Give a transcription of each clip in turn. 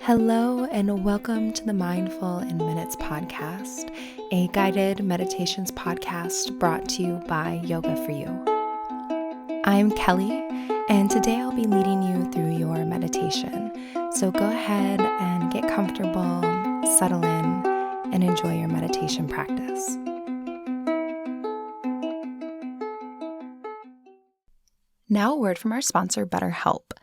Hello, and welcome to the Mindful in Minutes podcast, a guided meditations podcast brought to you by Yoga for You. I'm Kelly, and today I'll be leading you through your meditation. So go ahead and get comfortable, settle in, and enjoy your meditation practice. Now, a word from our sponsor, BetterHelp.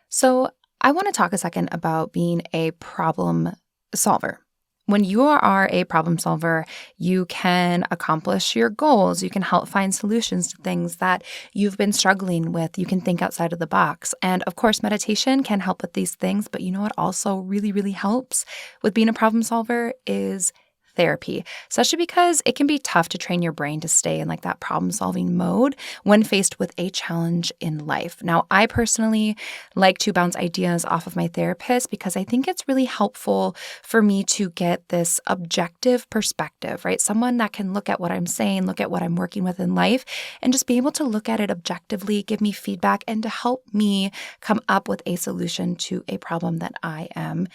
So I want to talk a second about being a problem solver. When you are a problem solver, you can accomplish your goals. You can help find solutions to things that you've been struggling with. You can think outside of the box. And of course, meditation can help with these things. But you know what also really helps with being a problem solver is therapy, especially because it can be tough to train your brain to stay in that problem-solving mode when faced with a challenge in life. Now, I personally like to bounce ideas off of my therapist because I think it's really helpful for me to get this objective perspective, right? Someone that can look at what I'm saying, look at what I'm working with in life, and just be able to look at it objectively, give me feedback, and to help me come up with a solution to a problem that I am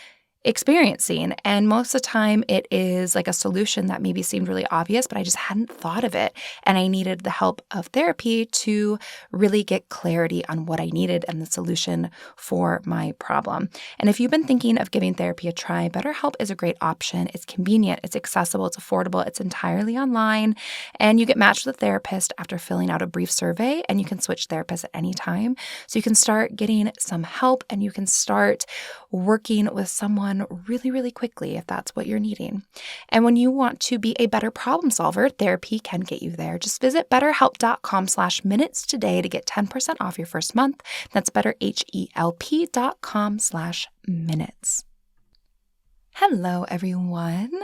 experiencing. And most of the time it is a solution that maybe seemed really obvious, but I just hadn't thought of it. And I needed the help of therapy to really get clarity on what I needed and the solution for my problem. And if you've been thinking of giving therapy a try, BetterHelp is a great option. It's convenient, it's accessible, it's affordable, it's entirely online, and you get matched with a therapist after filling out a brief survey, and you can switch therapists at any time. So you can start getting some help and you can start working with someone really quickly if that's what you're needing. And when you want to be a better problem solver, therapy can get you there. Just visit betterhelp.com/minutes today to get 10% off your first month. That's betterhelp.com/minutes. Hello, everyone.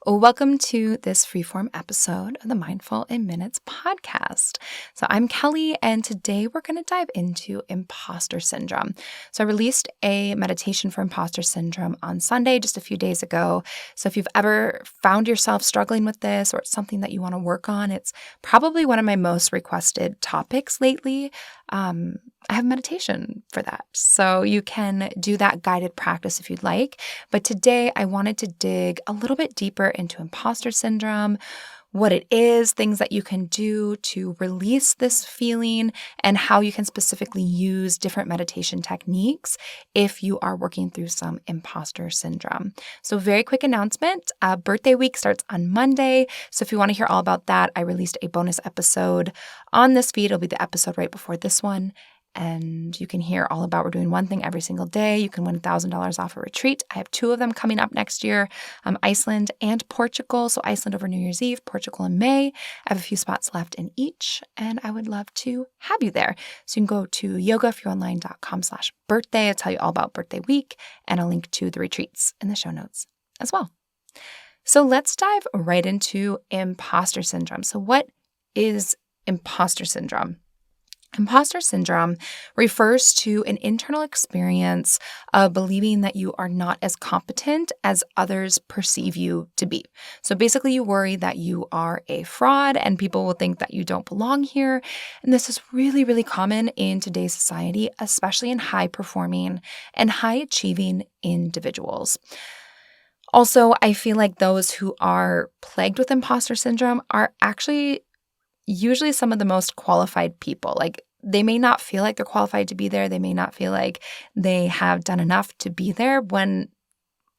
Welcome to this Freeform episode of the Mindful in Minutes podcast. So I'm Kelly, and today we're going to dive into imposter syndrome. So I released a meditation for imposter syndrome on Sunday, just a few days ago. So if you've ever found yourself struggling with this or it's something that you want to work on, it's probably one of my most requested topics lately. I have meditation for that. So you can do that guided practice if you'd like. But today I wanted to dig a little bit deeper into imposter syndrome, what it is, things that you can do to release this feeling, and how you can specifically use different meditation techniques if you are working through some imposter syndrome. So very quick announcement, birthday week starts on Monday. So if you want to hear all about that, I released a bonus episode on this feed. It'll be the episode right before this one. And you can hear all about we're doing one thing every single day. You can win $1,000 off a retreat. I have 2 of them coming up next year, Iceland and Portugal. So Iceland over New Year's Eve, Portugal in May. I have a few spots left in each, and I would love to have you there. So you can go to yogaforyouonline.com/birthday. I'll tell you all about birthday week, and I'll link to the retreats in the show notes as well. So let's dive right into imposter syndrome. So what is imposter syndrome? Imposter syndrome refers to an internal experience of believing that you are not as competent as others perceive you to be. So basically, you worry that you are a fraud and people will think that you don't belong here. And this is really common in today's society, especially in high-performing and high-achieving individuals. Also, I feel like those who are plagued with imposter syndrome are actually usually some of the most qualified people. They may not feel like they're qualified to be there. They may not feel like they have done enough to be there, when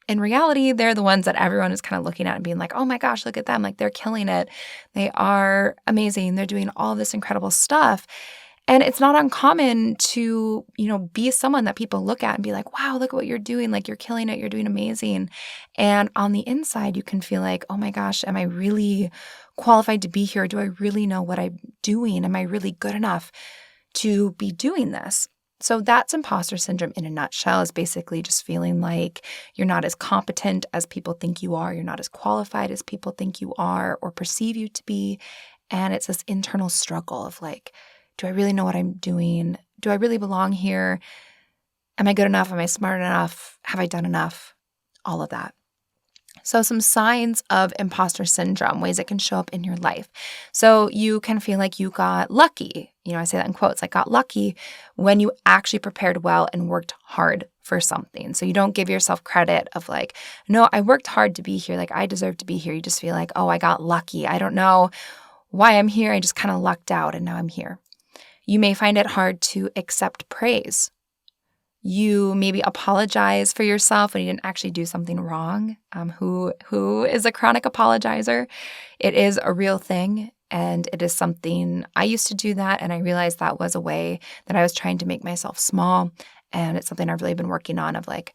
in reality, they're the ones that everyone is kind of looking at and being like, oh my gosh, look at them. They're killing it. They are amazing. They're doing all this incredible stuff. And it's not uncommon to, be someone that people look at and be like, wow, look at what you're doing. You're killing it. You're doing amazing. And on the inside, you can feel like, oh my gosh, am I really qualified to be here? Do I really know what I'm doing? Am I really good enough to be doing this? So that's imposter syndrome in a nutshell, is basically just feeling like you're not as competent as people think you are. You're not as qualified as people think you are or perceive you to be. And it's this internal struggle of do I really know what I'm doing? Do I really belong here? Am I good enough? Am I smart enough? Have I done enough? All of that. So some signs of imposter syndrome, ways it can show up in your life. So you can feel like you got lucky. I say that in quotes, got lucky when you actually prepared well and worked hard for something. So you don't give yourself credit of like, no, I worked hard to be here. Like I deserve to be here. You just feel like, oh, I got lucky. I don't know why I'm here. I just kind of lucked out and now I'm here. You may find it hard to accept praise. You maybe apologize for yourself when you didn't actually do something wrong. Who is a chronic apologizer? It is a real thing, and it is something I used to do that, and I realized that was a way that I was trying to make myself small, and it's something I've really been working on of like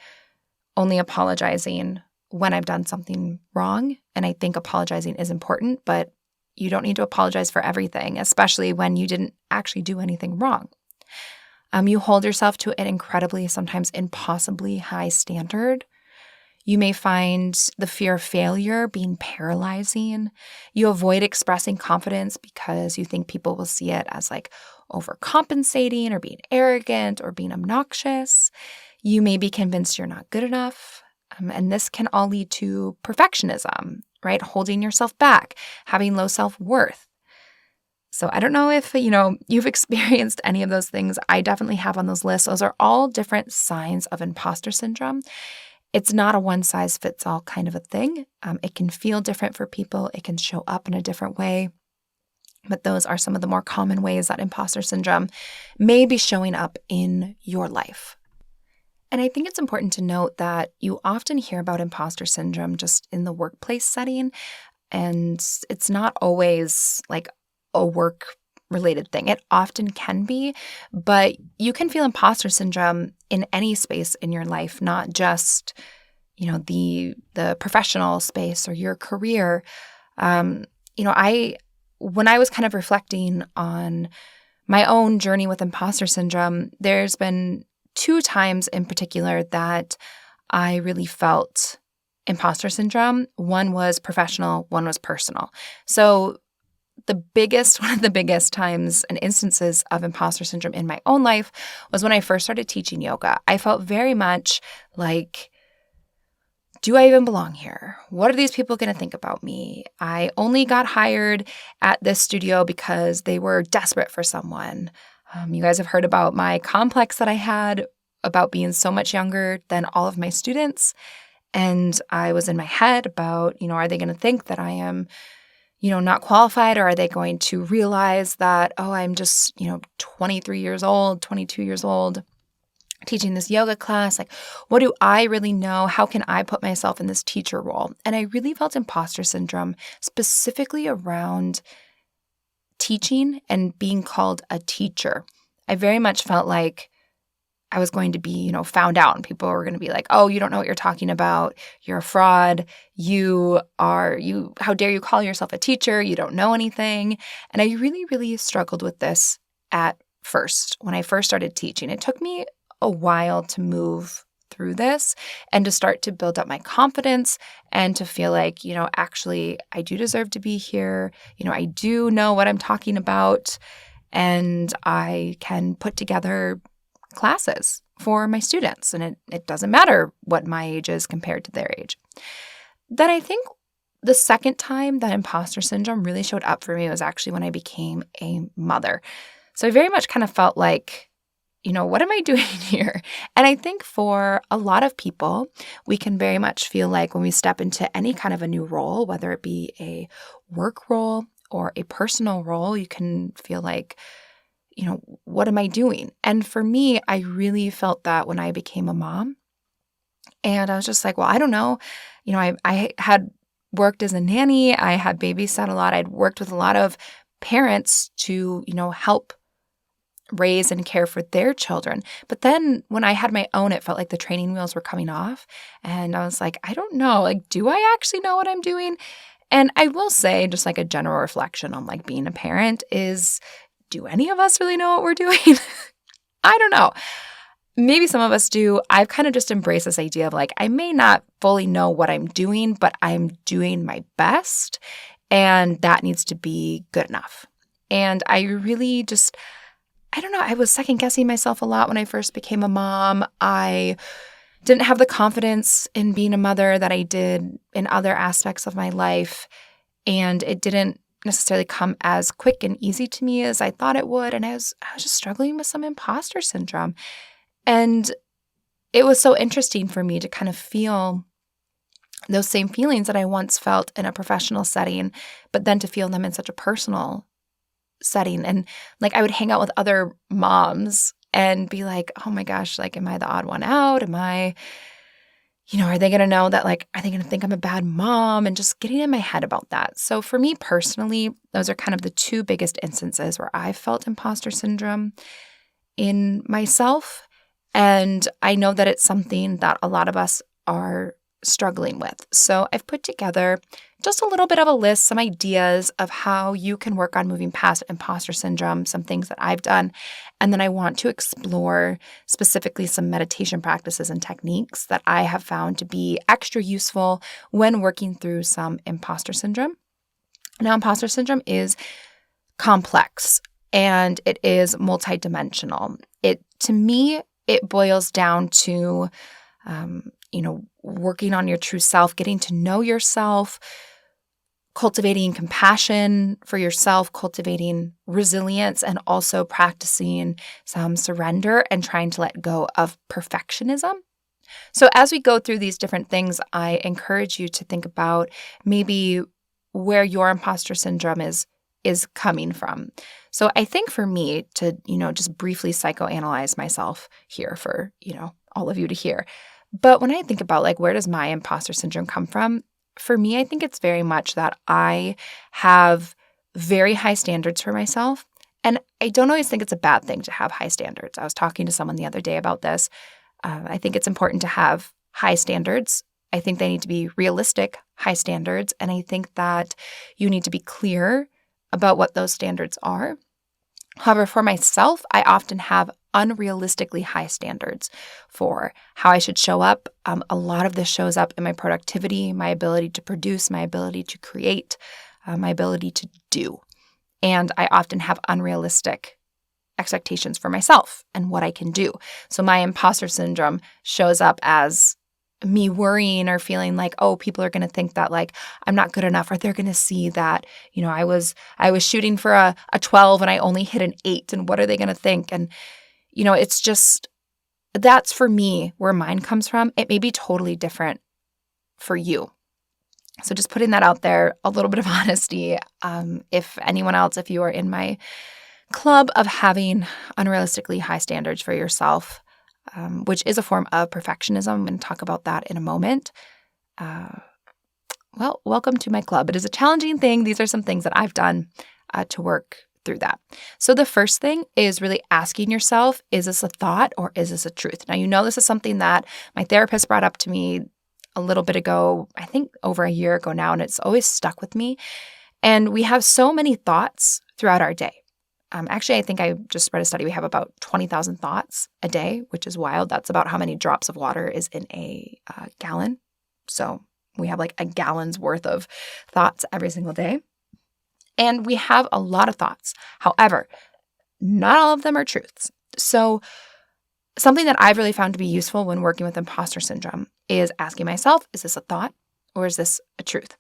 only apologizing when I've done something wrong, and I think apologizing is important, but you don't need to apologize for everything, especially when you didn't actually do anything wrong. You hold yourself to an incredibly, sometimes impossibly high standard. You may find the fear of failure being paralyzing. You avoid expressing confidence because you think people will see it as like overcompensating or being arrogant or being obnoxious. You may be convinced you're not good enough. And this can all lead to perfectionism, right? Holding yourself back, having low self-worth. So I don't know if, you've experienced any of those things. I definitely have on those lists. Those are all different signs of imposter syndrome. It's not a one-size-fits-all kind of a thing. It can feel different for people. It can show up in a different way. But those are some of the more common ways that imposter syndrome may be showing up in your life. And I think it's important to note that you often hear about imposter syndrome just in the workplace setting, and it's not always like a work-related thing. It often can be, but you can feel imposter syndrome in any space in your life, not just, the professional space or your career. When I was kind of reflecting on my own journey with imposter syndrome, there's been 2 times in particular that I really felt imposter syndrome. One was professional, one was personal. So one of the biggest times and instances of imposter syndrome in my own life was when I first started teaching yoga. I felt very much like, do I even belong here? What are these people going to think about me? I only got hired at this studio because they were desperate for someone. You guys have heard about my complex that I had about being so much younger than all of my students. And I was in my head about, are they going to think that I am not qualified, or are they going to realize that, oh, I'm just, 23 years old, 22 years old, teaching this yoga class? Like, what do I really know? How can I put myself in this teacher role? And I really felt imposter syndrome specifically around teaching and being called a teacher. I very much felt like I was going to be, found out, and people were going to be like, oh, you don't know what you're talking about. You're a fraud. How dare you call yourself a teacher? You don't know anything. And I really, really struggled with this at first when I first started teaching. It took me a while to move through this and to start to build up my confidence and to feel like, actually, I do deserve to be here. I do know what I'm talking about, and I can put together classes for my students, and it doesn't matter what my age is compared to their age. Then I think the second time that imposter syndrome really showed up for me was actually when I became a mother. So I very much kind of felt like, what am I doing here? And I think for a lot of people, we can very much feel like when we step into any kind of a new role, whether it be a work role or a personal role, you can feel like, what am I doing? And for me, I really felt that when I became a mom. And I was just like, well, I don't know. I had worked as a nanny. I had babysat a lot. I'd worked with a lot of parents to, help raise and care for their children. But then when I had my own, it felt like the training wheels were coming off. And I was like, I don't know. Like, do I actually know what I'm doing? And I will say, just like a general reflection on like being a parent is, do any of us really know what we're doing? I don't know. Maybe some of us do. I've kind of just embraced this idea of like, I may not fully know what I'm doing, but I'm doing my best, and that needs to be good enough. And I really just, I don't know, I was second guessing myself a lot when I first became a mom. I didn't have the confidence in being a mother that I did in other aspects of my life, and it didn't necessarily come as quick and easy to me as I thought it would. And I was just struggling with some imposter syndrome. And it was so interesting for me to kind of feel those same feelings that I once felt in a professional setting, but then to feel them in such a personal setting. And like I would hang out with other moms and be like, oh my gosh, like, am I the odd one out? Am I, are they going to know that, like, are they going to think I'm a bad mom? And just getting in my head about that. So for me personally, those are kind of the two biggest instances where I felt imposter syndrome in myself. And I know that it's something that a lot of us are struggling with. So I've put together just a little bit of a list, some ideas of how you can work on moving past imposter syndrome, some things that I've done. And then I want to explore specifically some meditation practices and techniques that I have found to be extra useful when working through some imposter syndrome. Now, imposter syndrome is complex and it is multidimensional. To me, it boils down to working on your true self, getting to know yourself, cultivating compassion for yourself, cultivating resilience, and also practicing some surrender and trying to let go of perfectionism. So as we go through these different things, I encourage you to think about maybe where your imposter syndrome is coming from. So I think for me to, just briefly psychoanalyze myself here for, all of you to hear. But when I think about like, where does my imposter syndrome come from? For me, I think it's very much that I have very high standards for myself. And I don't always think it's a bad thing to have high standards. I was talking to someone the other day about this. I think it's important to have high standards. I think they need to be realistic, high standards. And I think that you need to be clear about what those standards are. However, for myself, I often have unrealistically high standards for how I should show up. A lot of this shows up in my productivity, my ability to produce, my ability to create, my ability to do. And I often have unrealistic expectations for myself and what I can do. So my imposter syndrome shows up as me worrying or feeling like, oh, people are going to think that like I'm not good enough, or they're going to see that, I was shooting for a 12 and I only hit an 8, and what are they going to think? And, it's just, that's for me where mine comes from. It may be totally different for you. So just putting that out there, a little bit of honesty. If anyone else, if you are in my club of having unrealistically high standards for yourself, which is a form of perfectionism. I'm going to talk about that in a moment. Well, welcome to my club. It is a challenging thing. These are some things that I've done to work through that. So the first thing is really asking yourself, is this a thought or is this a truth? Now, this is something that my therapist brought up to me a little bit ago, I think over a year ago now, and it's always stuck with me. And we have so many thoughts throughout our day. Actually, I think I just read a study. We have about 20,000 thoughts a day, which is wild. That's about how many drops of water is in a gallon. So we have like a gallon's worth of thoughts every single day. And we have a lot of thoughts. However, not all of them are truths. So something that I've really found to be useful when working with imposter syndrome is asking myself, is this a thought or is this a truth?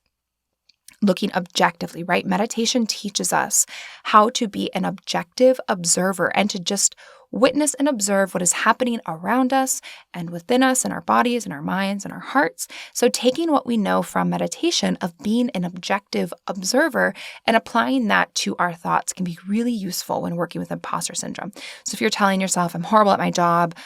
Looking objectively, right? Meditation teaches us how to be an objective observer and to just witness and observe what is happening around us and within us and our bodies and our minds and our hearts. So taking what we know from meditation of being an objective observer and applying that to our thoughts can be really useful when working with imposter syndrome. So if you're telling yourself, I'm horrible at my job,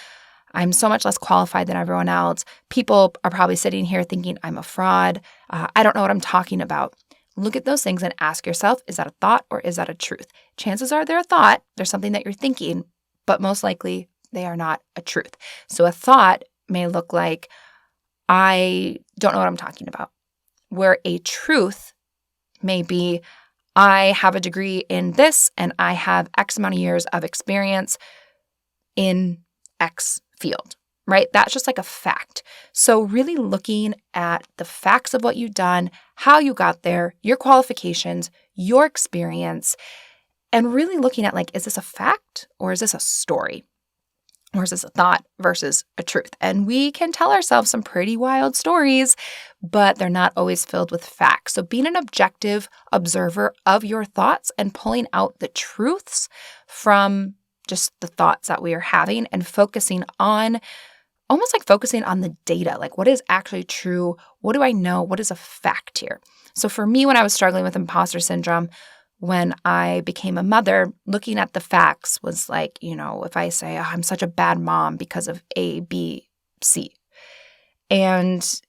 I'm so much less qualified than everyone else, people are probably sitting here thinking I'm a fraud, I don't know what I'm talking about. Look at those things and ask yourself, is that a thought or is that a truth? Chances are they're a thought, they're something that you're thinking, but most likely they are not a truth. So a thought may look like, I don't know what I'm talking about. Where a truth may be, I have a degree in this and I have X amount of years of experience in X field, right? That's just like a fact. So really looking at the facts of what you've done, how you got there, your qualifications, your experience, and really looking at like, is this a fact or is this a story? Or is this a thought versus a truth? And we can tell ourselves some pretty wild stories, but they're not always filled with facts. So being an objective observer of your thoughts and pulling out the truths from just the thoughts that we are having and focusing on almost like focusing on the data, like what is actually true? What do I know? What is a fact here? So for me, when I was struggling with imposter syndrome, when I became a mother, looking at the facts was like, if I say, I'm such a bad mom because of A, B, C. And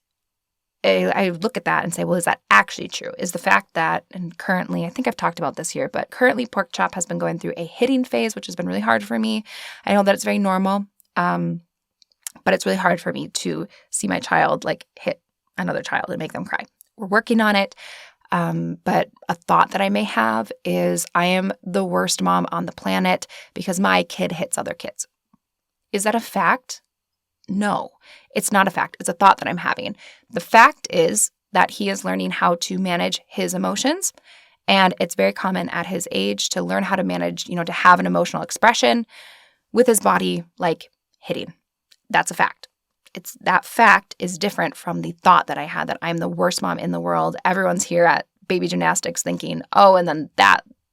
I look at that and say, well, is that actually true? Is the fact that, and currently, I think I've talked about this here, but currently Pork Chop has been going through a hitting phase, which has been really hard for me. I know that it's very normal, but it's really hard for me to see my child like hit another child and make them cry. We're working on it. But a thought that I may have is I am the worst mom on the planet because my kid hits other kids. Is that a fact? No, it's not a fact. It's a thought that I'm having. The fact is that he is learning how to manage his emotions. And it's very common at his age to learn how to manage, to have an emotional expression with his body, like hitting. That's a fact. That fact is different from the thought that I had that I'm the worst mom in the world. Everyone's here at baby gymnastics thinking, oh, and then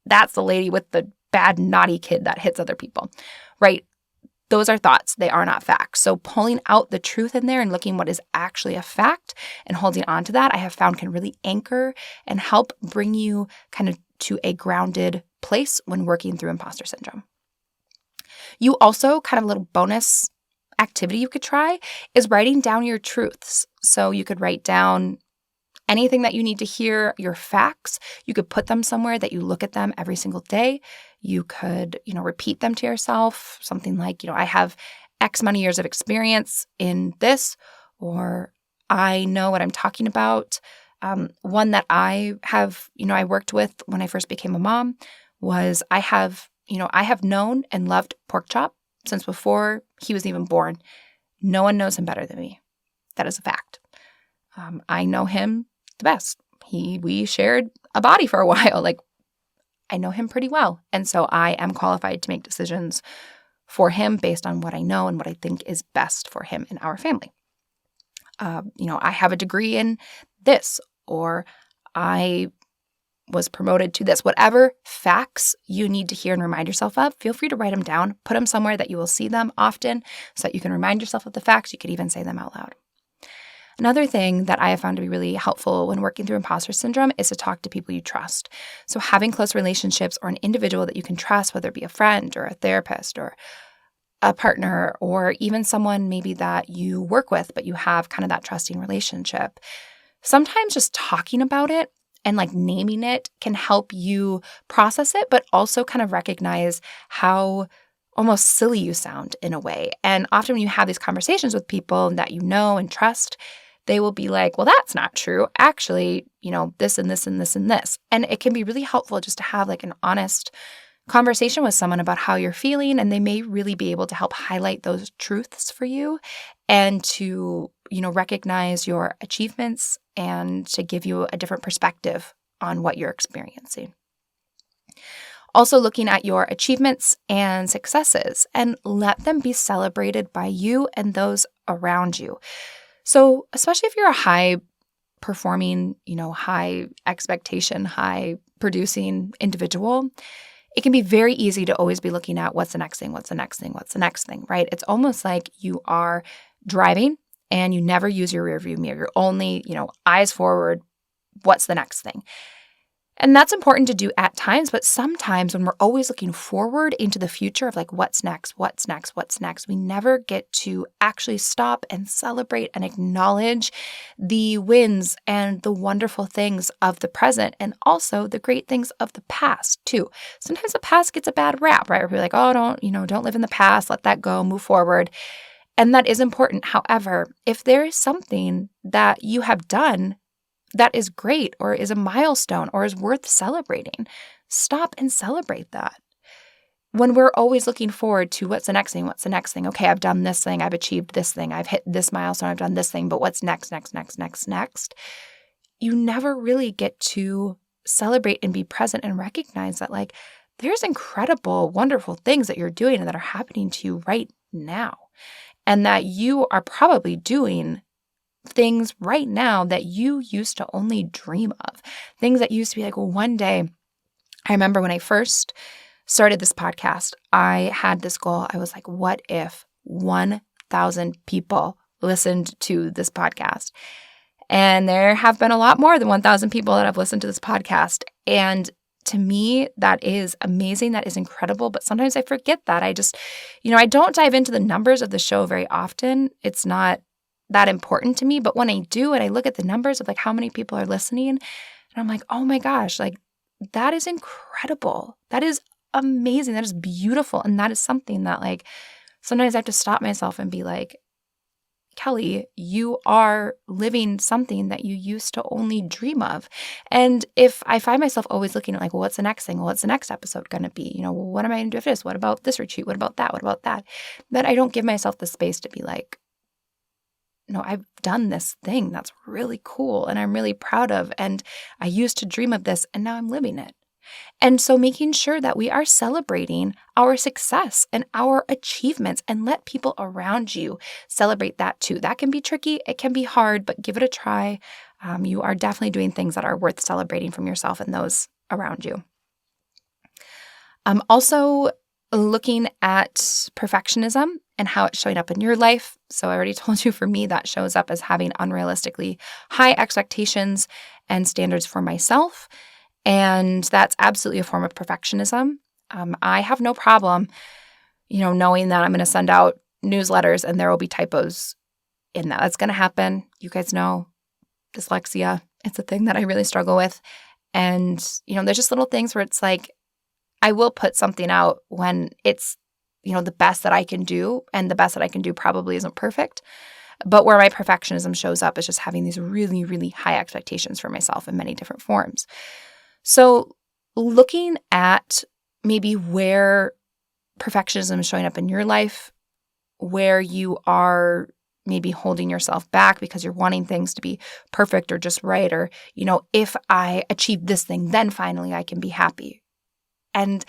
that's the lady with the bad, naughty kid that hits other people, right? Those are thoughts. They are not facts. So pulling out the truth in there and looking what is actually a fact and holding on to that, I have found can really anchor and help bring you kind of to a grounded place when working through imposter syndrome. You also, kind of a little bonus activity you could try is writing down your truths. So you could write down anything that you need to hear, your facts. You could put them somewhere that you look at them every single day. You could, repeat them to yourself. Something like, I have X many years of experience in this, or I know what I'm talking about. One that I have, I worked with when I first became a mom was I have known and loved Pork Chop since before he was even born. No one knows him better than me. That is a fact. I know him the best. We shared a body for a while. Like, I know him pretty well. And so I am qualified to make decisions for him based on what I know and what I think is best for him and our family. I have a degree in this, or I was promoted to this. Whatever facts you need to hear and remind yourself of, feel free to write them down. Put them somewhere that you will see them often so that you can remind yourself of the facts. You could even say them out loud. Another thing that I have found to be really helpful when working through imposter syndrome is to talk to people you trust. So having close relationships or an individual that you can trust, whether it be a friend or a therapist or a partner, or even someone maybe that you work with, but you have kind of that trusting relationship. Sometimes just talking about it and like naming it can help you process it, but also kind of recognize how almost silly you sound in a way. And often when you have these conversations with people that you know and trust, they will be like, well, that's not true. Actually, this and this and this and this. And it can be really helpful just to have like an honest conversation with someone about how you're feeling, and they may really be able to help highlight those truths for you and to, recognize your achievements and to give you a different perspective on what you're experiencing. Also looking at your achievements and successes and let them be celebrated by you and those around you. So especially if you're a high performing, high expectation, high producing individual, it can be very easy to always be looking at what's the next thing, what's the next thing, what's the next thing, right? It's almost like you are driving and you never use your rearview mirror. You're only, eyes forward, what's the next thing? And that's important to do at times, but sometimes when we're always looking forward into the future of like, what's next, we never get to actually stop and celebrate and acknowledge the wins and the wonderful things of the present and also the great things of the past too. Sometimes the past gets a bad rap, right? We're like, oh, don't live in the past, let that go, move forward. And that is important. However, if there is something that you have done that is great or is a milestone or is worth celebrating, stop and celebrate that. When we're always looking forward to what's the next thing, okay, I've done this thing, I've achieved this thing, I've hit this milestone, I've done this thing, but what's next? You never really get to celebrate and be present and recognize that like there's incredible, wonderful things that you're doing and that are happening to you right now. And that you are probably doing things right now that you used to only dream of. Things that used to be like, well, one day, I remember when I first started this podcast, I had this goal. I was like, what if 1,000 1,000 people listened to this podcast. And there have been a lot more than 1,000 people that have listened to this podcast. And to me, that is amazing. That is incredible. But sometimes I forget that. I just, I don't dive into the numbers of the show very often. It's not that important to me. But when I do, and I look at the numbers of like how many people are listening, and I'm like, oh my gosh, like that is incredible. That is amazing. That is beautiful. And that is something that like sometimes I have to stop myself and be like, Kelly, you are living something that you used to only dream of. And if I find myself always looking at like, well, what's the next thing? Well, what's the next episode going to be? Well, what am I going to do with this? What about this retreat? What about that? What about that? Then I don't give myself the space to be like, no, I've done this thing that's really cool and I'm really proud of. And I used to dream of this and now I'm living it. And so making sure that we are celebrating our success and our achievements and let people around you celebrate that too. That can be tricky. It can be hard, but give it a try. You are definitely doing things that are worth celebrating from yourself and those around you. Also looking at perfectionism and how it's showing up in your life. So I already told you for me that shows up as having unrealistically high expectations and standards for myself. And that's absolutely a form of perfectionism. I have no problem, knowing that I'm going to send out newsletters and there will be typos in that. That's going to happen. You guys know dyslexia. It's a thing that I really struggle with. And, there's just little things where it's like, I will put something out when it's, the best that I can do. And the best that I can do probably isn't perfect. But where my perfectionism shows up is just having these really, really high expectations for myself in many different forms. So looking at maybe where perfectionism is showing up in your life, where you are maybe holding yourself back because you're wanting things to be perfect or just right, or, if I achieve this thing, then finally I can be happy. And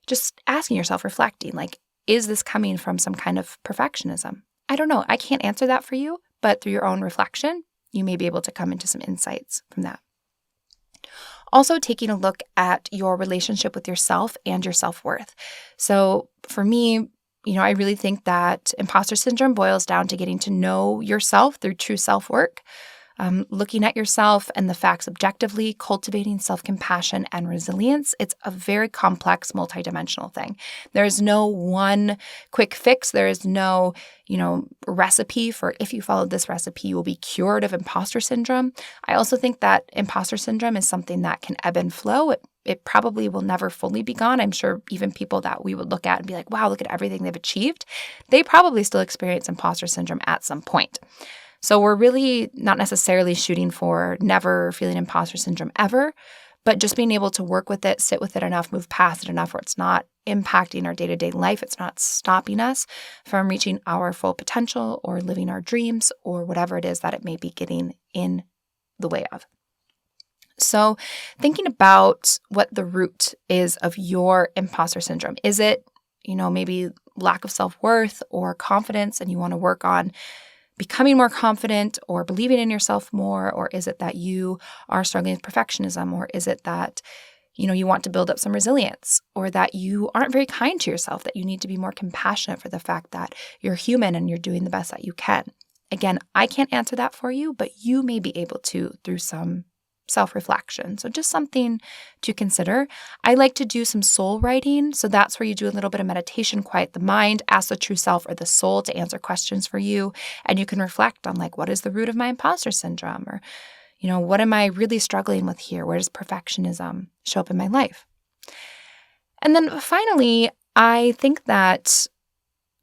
just asking yourself, reflecting, like, is this coming from some kind of perfectionism? I don't know. I can't answer that for you, but through your own reflection, you may be able to come into some insights from that. Also taking a look at your relationship with yourself and your self-worth. So for me, I really think that imposter syndrome boils down to getting to know yourself through true self-work, looking at yourself and the facts objectively, cultivating self-compassion and resilience. It's a very complex, multidimensional thing. There is no one quick fix. There is no, recipe for if you follow this recipe, you will be cured of imposter syndrome. I also think that imposter syndrome is something that can ebb and flow. It probably will never fully be gone. I'm sure even people that we would look at and be like, wow, look at everything they've achieved. They probably still experience imposter syndrome at some point. So we're really not necessarily shooting for never feeling imposter syndrome ever, but just being able to work with it, sit with it enough, move past it enough where it's not impacting our day-to-day life. It's not stopping us from reaching our full potential or living our dreams or whatever it is that it may be getting in the way of. So thinking about what the root is of your imposter syndrome. Is it, maybe lack of self-worth or confidence and you want to work on becoming more confident or believing in yourself more? Or is it that you are struggling with perfectionism? Or is it that, you want to build up some resilience, or that you aren't very kind to yourself, that you need to be more compassionate for the fact that you're human and you're doing the best that you can? Again, I can't answer that for you, but you may be able to through some self-reflection. So just something to consider. I like to do some soul writing. So that's where you do a little bit of meditation, quiet the mind, ask the true self or the soul to answer questions for you. And you can reflect on like, what is the root of my imposter syndrome? Or, what am I really struggling with here? Where does perfectionism show up in my life? And then finally, I think that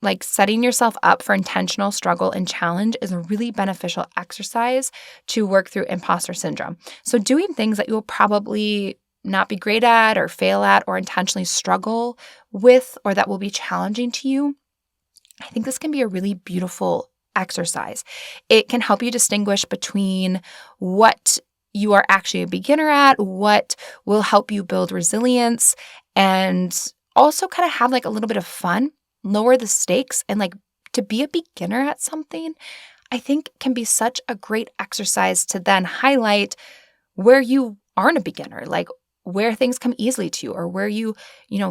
like setting yourself up for intentional struggle and challenge is a really beneficial exercise to work through imposter syndrome. So doing things that you'll probably not be great at or fail at or intentionally struggle with or that will be challenging to you, I think this can be a really beautiful exercise. It can help you distinguish between what you are actually a beginner at, what will help you build resilience, and also kind of have like a little bit of fun. Lower the stakes, and like to be a beginner at something, I think can be such a great exercise to then highlight where you aren't a beginner, like where things come easily to you or where you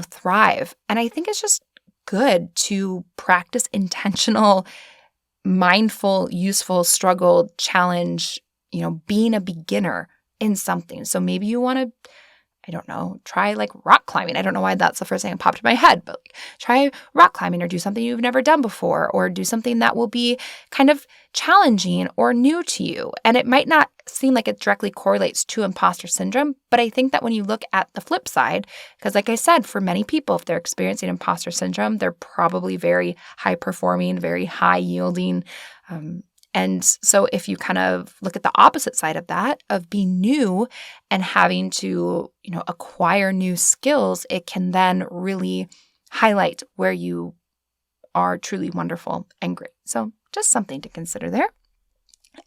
thrive. And I think it's just good to practice intentional mindful, useful, struggle, challenge, being a beginner in something. So maybe you want to, I don't know, try like rock climbing. I don't know why that's the first thing that popped in my head, but like, try rock climbing or do something you've never done before, or do something that will be kind of challenging or new to you. And it might not seem like it directly correlates to imposter syndrome, but I think that when you look at the flip side, because like I said, for many people, if they're experiencing imposter syndrome, they're probably very high performing, very high yielding. And so if you kind of look at the opposite side of that, of being new and having to, acquire new skills, it can then really highlight where you are truly wonderful and great. So just something to consider there.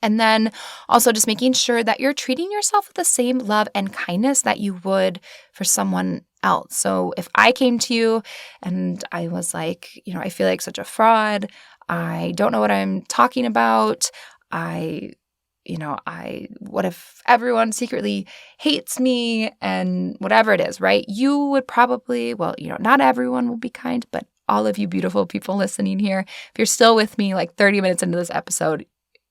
And then also just making sure that you're treating yourself with the same love and kindness that you would for someone else. So if I came to you and I was like, I feel like such a fraud, I don't know what I'm talking about, what if everyone secretly hates me and whatever it is, right? You would probably, not everyone will be kind, but all of you beautiful people listening here, if you're still with me like 30 minutes into this episode,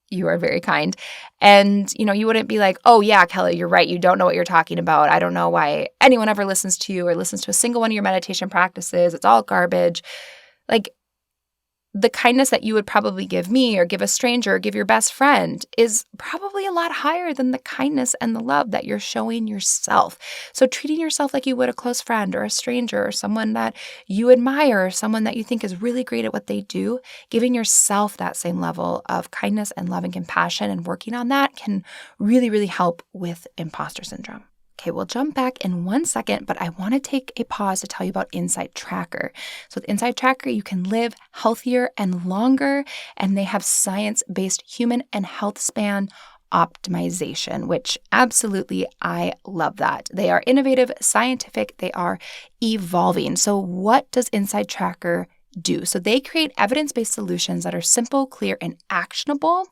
you are very kind. And, you wouldn't be like, oh yeah, Kelly, you're right. You don't know what you're talking about. I don't know why anyone ever listens to you or listens to a single one of your meditation practices. It's all garbage. Like, the kindness that you would probably give me or give a stranger or give your best friend is probably a lot higher than the kindness and the love that you're showing yourself. So treating yourself like you would a close friend or a stranger or someone that you admire or someone that you think is really great at what they do, giving yourself that same level of kindness and love and compassion and working on that can really, really help with imposter syndrome. Okay, we'll jump back in 1 second, but I want to take a pause to tell you about Insight Tracker. So with Insight Tracker, you can live healthier and longer, and they have science-based human and health span optimization, which absolutely, I love that. They are innovative, scientific, they are evolving. So what does Insight Tracker do? So they create evidence-based solutions that are simple, clear, and actionable.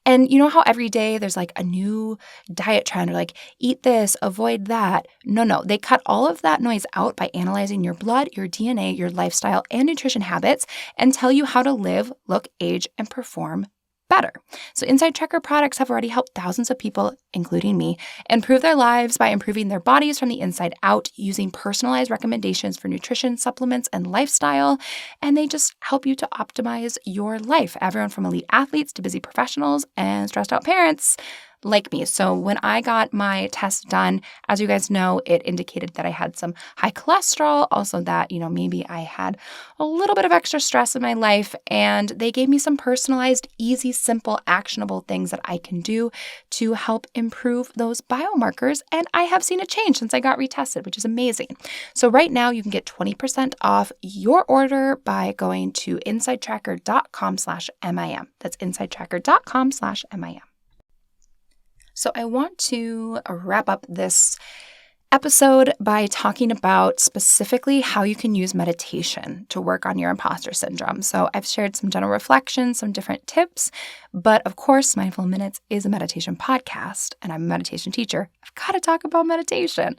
And you know how every day there's like a new diet trend or like eat this, avoid that? No. They cut all of that noise out by analyzing your blood, your DNA, your lifestyle, and nutrition habits and tell you how to live, look, age, and perform better. So Insight Tracker products have already helped thousands of people, including me, improve their lives by improving their bodies from the inside out using personalized recommendations for nutrition, supplements, and lifestyle. And they just help you to optimize your life. Everyone from elite athletes to busy professionals and stressed out parents like me. So when I got my test done, as you guys know, it indicated that I had some high cholesterol, also that, maybe I had a little bit of extra stress in my life, and they gave me some personalized, easy, simple, actionable things that I can do to help improve those biomarkers, and I have seen a change since I got retested, which is amazing. So right now you can get 20% off your order by going to insighttracker.com/MIM. That's insighttracker.com/MIM. So I want to wrap up this episode by talking about specifically how you can use meditation to work on your imposter syndrome. So I've shared some general reflections, some different tips, but of course, Mindful Minutes is a meditation podcast, and I'm a meditation teacher. I've got to talk about meditation.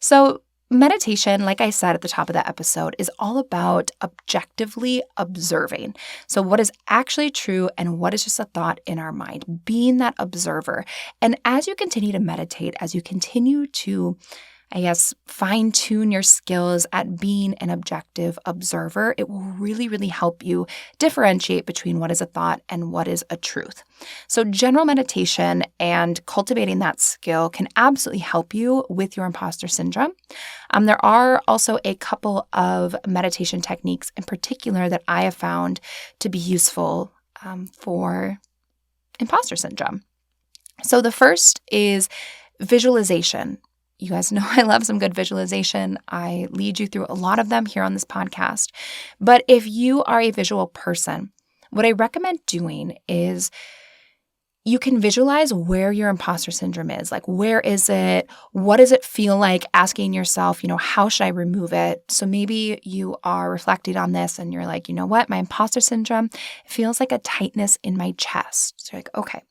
So meditation, like I said at the top of that episode, is all about objectively observing. So what is actually true and what is just a thought in our mind, being that observer. And as you continue to meditate, as you continue to, fine-tune your skills at being an objective observer, it will really, really help you differentiate between what is a thought and what is a truth. So general meditation and cultivating that skill can absolutely help you with your imposter syndrome. There are also a couple of meditation techniques in particular that I have found to be useful for imposter syndrome. So the first is visualization. You guys know I love some good visualization. I lead you through a lot of them here on this podcast. But if you are a visual person, what I recommend doing is you can visualize where your imposter syndrome is. Like, where is it? What does it feel like? Asking yourself, how should I remove it? So maybe you are reflecting on this and you're like, you know what? My imposter syndrome feels like a tightness in my chest. So you're like, okay,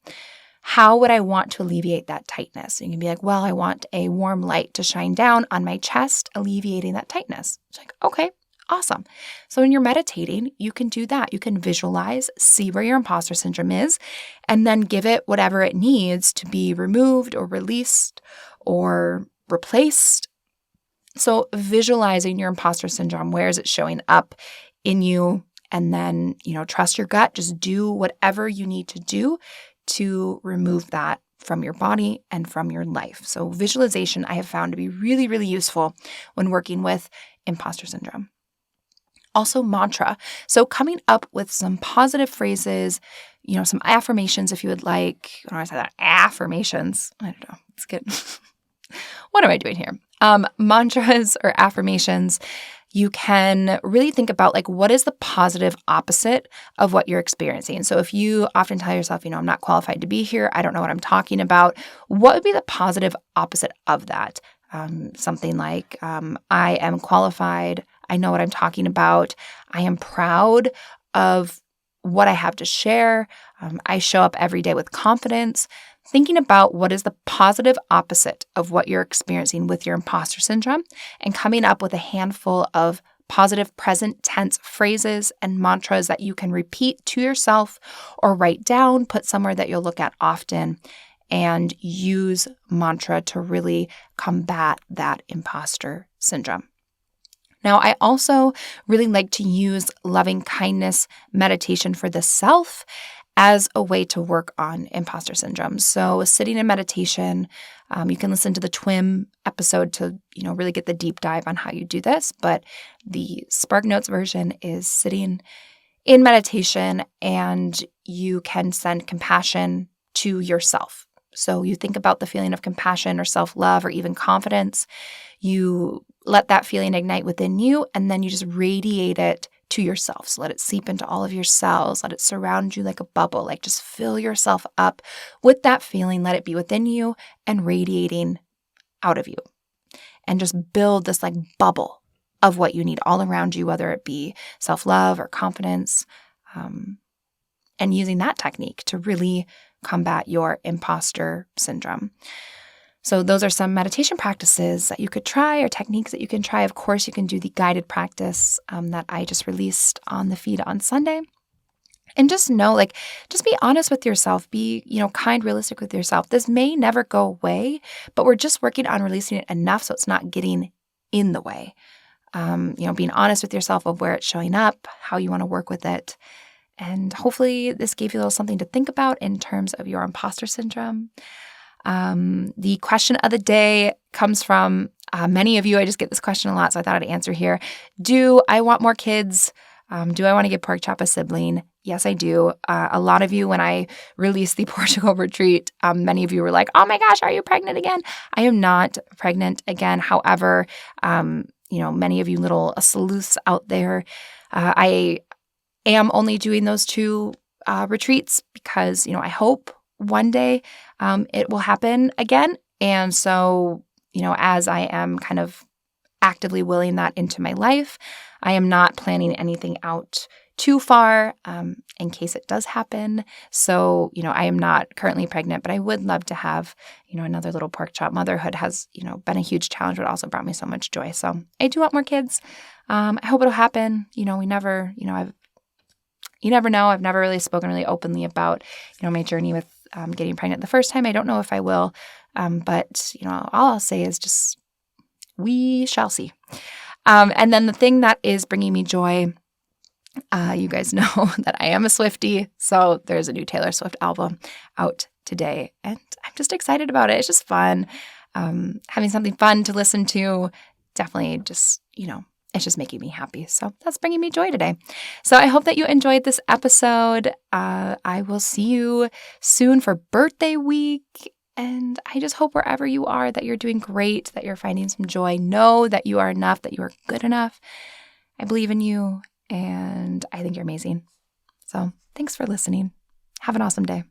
how would I want to alleviate that tightness? And you can be like, well, I want a warm light to shine down on my chest, alleviating that tightness. It's like, okay, Awesome. So when you're meditating, you can do that. You can visualize, see where your imposter syndrome is, and then give it whatever it needs to be removed or released or replaced. So visualizing your imposter syndrome, where is it showing up in you? And then, trust your gut. Just do whatever you need to do to remove that from your body and from your life. So visualization I have found to be really, really useful when working with imposter syndrome. Also mantra. So coming up with some positive phrases, some affirmations if you would like. When I say that, affirmations. I don't know. It's good. What am I doing here? Mantras or affirmations. You can really think about what is the positive opposite of what you're experiencing. So if you often tell yourself, I'm not qualified to be here, I don't know what I'm talking about, what would be the positive opposite of that? Something like, I am qualified, I know what I'm talking about, I am proud of what I have to share, I show up every day with confidence. Thinking about what is the positive opposite of what you're experiencing with your imposter syndrome and coming up with a handful of positive present tense phrases and mantras that you can repeat to yourself or write down, put somewhere that you'll look at often, and use mantra to really combat that imposter syndrome. Now, I also really like to use loving kindness meditation for the self as a way to work on imposter syndrome. So sitting in meditation, you can listen to the TWIM episode to, really get the deep dive on how you do this. But the Spark Notes version is sitting in meditation and you can send compassion to yourself. So you think about the feeling of compassion or self-love or even confidence. You let that feeling ignite within you and then you just radiate it to yourself. So let it seep into all of your cells. Let it surround you like a bubble. Just fill yourself up with that feeling. Let it be within you and radiating out of you. And just build this bubble of what you need all around you, whether it be self-love or confidence, and using that technique to really combat your imposter syndrome. So those are some meditation practices that you could try or techniques that you can try. Of course, you can do the guided practice that I just released on the feed on Sunday. And just know, just be honest with yourself. Be, kind, realistic with yourself. This may never go away, but we're just working on releasing it enough so it's not getting in the way. Being honest with yourself of where it's showing up, how you want to work with it. And hopefully this gave you a little something to think about in terms of your imposter syndrome. The question of the day comes from many of you. I just get this question a lot, so I thought I'd answer here. Do I want more kids? Do I want to give Pork Chop a sibling? Yes, I do. A lot of you, when I released the Portugal retreat, many of you were like, oh my gosh, are you pregnant again? I am not pregnant again. However, many of you little sleuths out there, I am only doing those 2 retreats because, I hope one day it will happen again. And so, as I am kind of actively willing that into my life, I am not planning anything out too far in case it does happen. So, I am not currently pregnant, but I would love to have, another little pork chop. Motherhood has, been a huge challenge, but also brought me so much joy. So I do want more kids. I hope it'll happen. You never know. I've never really spoken really openly about, my journey with getting pregnant the first time. I don't know if I will, but, all I'll say is just, we shall see. And then the thing that is bringing me joy, you guys know that I am a Swiftie, so there's a new Taylor Swift album out today, and I'm just excited about it. It's just fun. Having something fun to listen to, definitely just, it's just making me happy. So that's bringing me joy today. So I hope that you enjoyed this episode. I will see you soon for birthday week. And I just hope wherever you are that you're doing great, that you're finding some joy. Know that you are enough, that you are good enough. I believe in you and I think you're amazing. So thanks for listening. Have an awesome day.